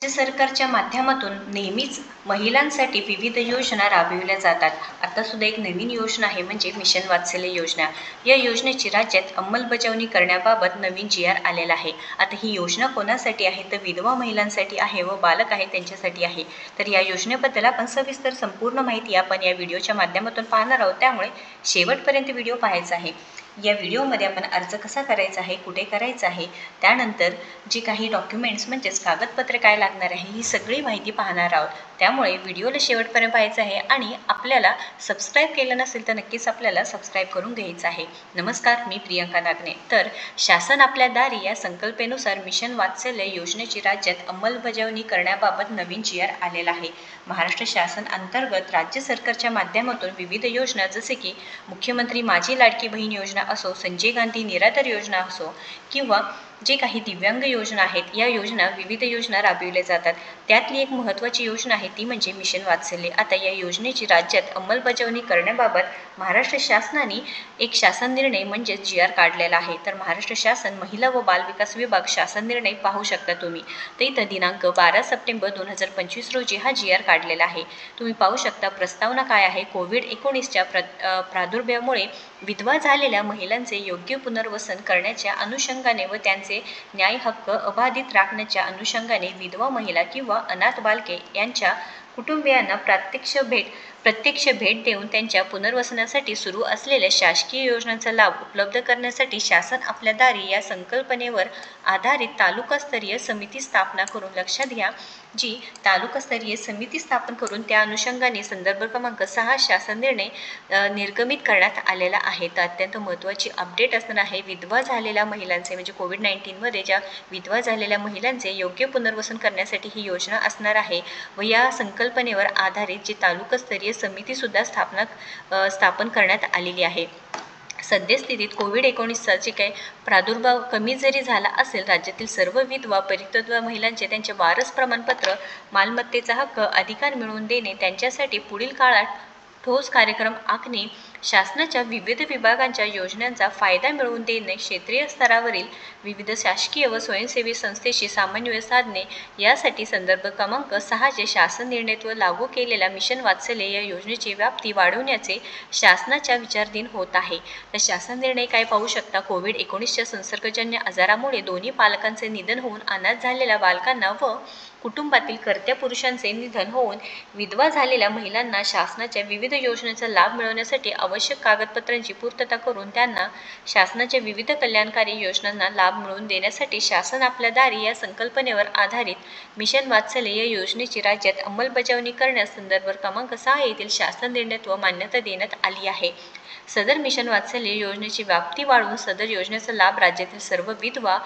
राज्य सरकारच्या माध्यमातून नेहमीच महिलांसाठी विविध योजना राबविल्या जातात. आता सुद्धा एक नवीन योजना आहे म्हणजे मिशन वात्सल्य योजना. या योजनेची राज्यात अंमलबजावणी करण्याबाबत नवीन जी.आर. आलेला आहे. आता ही योजना कोणासाठी आहे तर विधवा महिलांसाठी आहे व बालक आहे त्यांच्यासाठी आहे. तर या योजनेबद्दल आपण सविस्तर संपूर्ण माहिती आपण या व्हिडिओच्या माध्यमातून पाहणार आहोत, त्यामुळे शेवटपर्यंत व्हिडिओ पाहायचा आहे. या व्हिडिओमध्ये आपण अर्ज कसा करायचा आहे, कुठे करायचा आहे, त्यानंतर जी काही डॉक्युमेंट्स म्हणजेच कागदपत्रे काय लागणार आहे ही सगळी माहिती पाहणार आहोत. त्यामुळे व्हिडिओला शेवटपर्यंत पाहायचं आहे आणि आपल्याला सबस्क्राईब केलं नसेल तर नक्कीच आपल्याला सबस्क्राईब करून घ्यायचं आहे. नमस्कार, मी प्रियंका नागने. तर शासन आपल्या दारी या संकल्पनेनुसार मिशन वात्सल्य योजनेची राज्यात अंमलबजावणी करण्याबाबत नवीन जी.आर. आलेला आहे. महाराष्ट्र शासन अंतर्गत राज्य सरकारच्या माध्यमातून विविध योजना जसे की मुख्यमंत्री माझी लाडकी बहीण योजना असो, संजय गांधी निराधार योजना असो किंवा जे काही दिव्यांग योजना आहेत, या योजना विविध योजना राबविल्या जातात. त्यातली एक महत्त्वाची योजना आहे ती म्हणजे मिशन वात्सल्य. आता या योजनेची राज्यात अंमलबजावणी करण्याबाबत महाराष्ट्र शासनाने एक शासन निर्णय म्हणजे जी.आर. काढलेला आहे. तर महाराष्ट्र शासन महिला व बालविकास विभाग शासन निर्णय पाहू शकता तुम्ही. तर इथं दिनांक 12 सप्टेंबर 2025 रोजी हा जी.आर. काढलेला आहे. तुम्ही पाहू शकता प्रस्तावना काय आहे. कोविड-19च्या प्रादुर्भावामुळे विधवा झालेल्या महिलांचे योग्य पुनर्वसन करण्याच्या अनुषंगाने व त्यांचे न्याय हक्क अबाधित राखण्याच्या अनुषंगाने विधवा महिला किंवा अनाथ बालके यांच्या कुटुंबियांना प्रत्यक्ष भेट देऊन त्यांच्या पुनर्वसनासाठी सुरू असलेल्या शासकीय योजनांचा लाभ उपलब्ध करण्यासाठी शासन आपल्या दारी या संकल्पनेवर आधारित तालुकास्तरीय समिती स्थापना करून, लक्षात घ्या, जी तालुकास्तरीय समिती स्थापन करून त्या अनुषंगाने संदर्भ क्रमांक 6 शासन निर्णय निर्गमित करण्यात आलेला आहे. तर अत्यंत महत्त्वाची अपडेट असणार आहे. विधवा झालेल्या महिलांचे म्हणजे कोविड-19मध्ये ज्या विधवा झालेल्या महिलांचे योग्य पुनर्वसन करण्यासाठी ही योजना असणार आहे व या संकल्पनेवर आधारित जी तालुकास्तरीय समितीसुद्धा स्थापन करण्यात आलेली आहे. सद्यस्थितीत कोविड-19चा जे काही प्रादुर्भाव कमी जरी झाला असेल, राज्यातील सर्व विधवा परित्यक्ता महिलांचे त्यांचे वारस प्रमाणपत्र, मालमत्तेचा हक्क, अधिकार मिळवून देणे, त्यांच्यासाठी पुढील काळात ठोस कार्यक्रम आखणे, शासनाच्या विविध विभागांच्या योजनांचा फायदा मिळवून देणे, क्षेत्रीय स्तरावरील विविध शासकीय व स्वयंसेवी संस्थेशी समन्वय साधणे यासाठी संदर्भ क्रमांक 6 चे शासन निर्णय लागू केलेल्या मिशन वात्सल्य या योजनेची व्याप्ती वाढवण्याचे शासनाच्या विचाराधीन होत आहे. तर शासन निर्णय काय पाहू शकता. कोविड-19च्या संसर्गजन्य आजारामुळे दोन्ही पालकांचे निधन होऊन अनाथ झालेल्या बालकांना व कुटुंबातील कर्त्या पुरुषांचे निधन होऊन विधवा झालेल्या महिलांना शासनाच्या विविध योजनांचा लाभ मिळवण्यासाठी आवश्यक कागदपत्रांची पूर्तता करून त्यांना शासनाच्या विविध कल्याणकारी योजनांना लाभ मिळवून देण्यासाठी शासन आपल्या दारी या संकल्पनेवर आधारित मिशन वात्सल्य या योजनेची राज्यात अंमलबजावणी करण्यास संदर्भ क्रमांक 6 येथील शासन निर्णय मान्यता देण्यात आली आहे. सदर मिशन वात्सल्य योजनेची व्याप्ती वाढवून सदर योजनेचा लाभ राज्यातील सर्व विधवा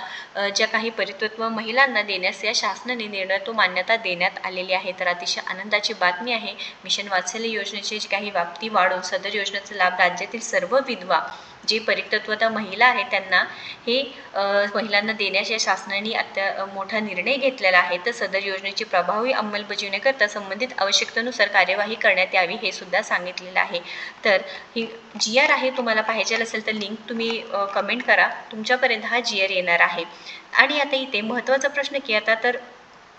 ज्या काही परित्यक्ता महिलांना देण्यास या शासनाने निर्णय मान्यता देण्यात आलेली आहे. तर अतिशय आनंदाची बातमी आहे. मिशन वात्सल्य योजनेची जी काही व्याप्ती वाढवून सदर योजनेचा लाभ राज्यातील सर्व विधवा जे परित्यक्ता महिला आहेत त्यांना हे महिलांना देण्याच्या शासनाने मोठा निर्णय घेतलेला आहे. तर सदर योजनेची प्रभावी अंमलबजावणीकरता संबंधित आवश्यकतेनुसार कार्यवाही करण्यात यावी हे सुद्धा सांगितलेलं आहे. तर ही जी.आर. आहे. तुम्हाला पाहिजे असेल तर लिंक तुम्ही कमेंट करा. तुमच्यापर्यंत हा जी.आर. येणार आहे. आणि आता इथे महत्त्वाचा प्रश्न की आता तर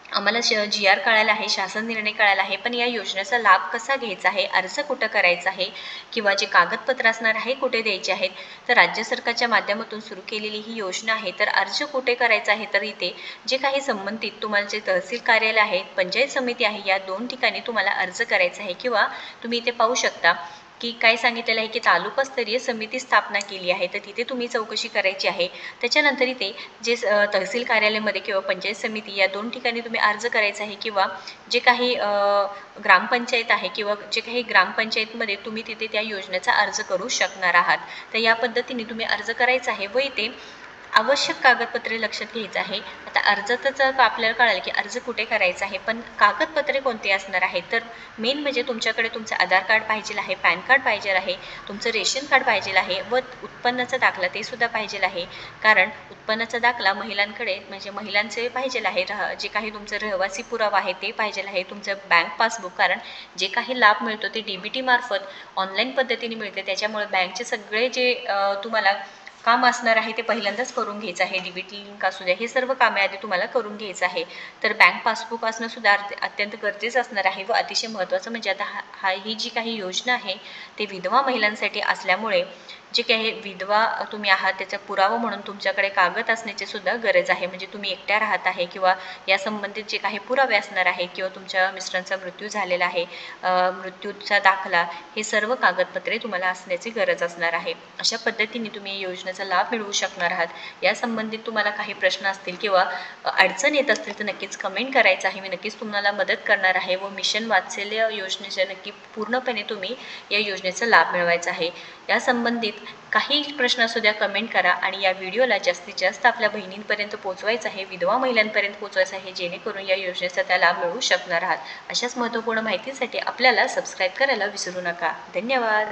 आम्हाला जी.आर. कळायला आहे, शासन निर्णय कळायला आहे, पण या योजनेचा लाभ कसा घ्यायचा आहे, अर्ज कुठं करायचा आहे किंवा जे कागदपत्र असणार आहे कुठे द्यायचे आहेत. तर राज्य सरकारच्या माध्यमातून सुरू केलेली ही योजना आहे. तर अर्ज कुठे करायचा आहे तर इथे जे काही संबंधित तुम्हाला जे तहसील कार्यालय आहे, पंचायत समिती आहे, या 2 ठिकाणी तुम्हाला अर्ज करायचा आहे. किंवा तुम्ही इथे पाहू शकता की काय सांगितलेलं आहे की तालुकास्तरीय समिती स्थापना केली आहे. तर तिथे तुम्ही चौकशी करायची आहे. त्याच्यानंतर इथे जे तहसील कार्यालयामध्ये किंवा पंचायत समिती या 2 ठिकाणी तुम्ही अर्ज करायचा आहे. किंवा जे काही ग्रामपंचायत आहे किंवा जे काही ग्रामपंचायतमध्ये तुम्ही तिथे त्या योजनेचा अर्ज करू शकणार आहात. तर या पद्धतीने तुम्ही अर्ज करायचा आहे व इथे आवश्यक कागदपत्रे लक्षात घ्यायचं आहे. आता अर्जातच आपल्याला कळालं की अर्ज कुठे करायचा आहे, पण कागदपत्रे कोणते असणार आहेत तर मेन म्हणजे तुमच्याकडे तुमचं आधार कार्ड पाहिजे आहे, पॅन कार्ड पाहिजे आहे, तुमचं रेशन कार्ड पाहिजे आहे व उत्पन्नाचा दाखला ते सुद्धा पाहिजे आहे. कारण उत्पन्नाचा दाखला महिलांकडे म्हणजे महिलांचे पाहिजे आहे. जे काही तुमचं रहिवासी पुरावा आहे ते पाहिजे आहे, तुमचं बँक पासबुक, कारण जे काही लाभ मिळतो ते DBT मार्फत ऑनलाईन पद्धतीने मिळते. त्याच्यामुळे बँकचे सगळे जे तुम्हाला काम असणार आहे ते पहिल्यांदाच करून घ्यायचं आहे. डेबिट लिंक असू द्या, हे सर्व कामे आधी तुम्हाला करून घ्यायचं आहे. तर बँक पासबुक असणं सुद्धा अत्यंत गरजेचं असणार आहे व अतिशय महत्त्वाचं म्हणजे आता ही जी काही योजना आहे ते विधवा महिलांसाठी असल्यामुळे जे काही विधवा तुम्ही आहात त्याचा पुरावा म्हणून तुमच्याकडे कागद असण्याची सुद्धा गरज आहे. म्हणजे तुम्ही एकट्या राहत आहे किंवा या संबंधित जे काही पुरावे असणार आहे किंवा तुमच्या मिस्टरांचा मृत्यू झालेला आहे, मृत्यूचा दाखला, हे सर्व कागदपत्रे तुम्हाला असण्याची गरज असणार आहे. अशा पद्धतीने तुम्ही योजनेचा लाभ मिळवू शकणार आहात. या संबंधित तुम्हाला काही प्रश्न असतील किंवा अडचण येत असतील तर नक्कीच कमेंट करायचं आहे. मी नक्कीच तुम्हाला मदत करणार आहे व मिशन वात्सल्य योजनेचे नक्की पूर्णपणे तुम्ही या योजनेचा लाभ मिळवायचा आहे. या संबंधित काही प्रश्न असू द्या कमेंट करा आणि या व्हिडिओला जास्तीत जास्त आपल्या बहिणींपर्यंत पोहोचवायचं आहे, विधवा महिलांपर्यंत पोहोचवायचं आहे, जेणेकरून या योजनेचा त्या लाभ मिळवू शकणार आहात. अशाच महत्त्वपूर्ण माहितीसाठी आपल्याला सबस्क्राईब करायला विसरू नका. धन्यवाद.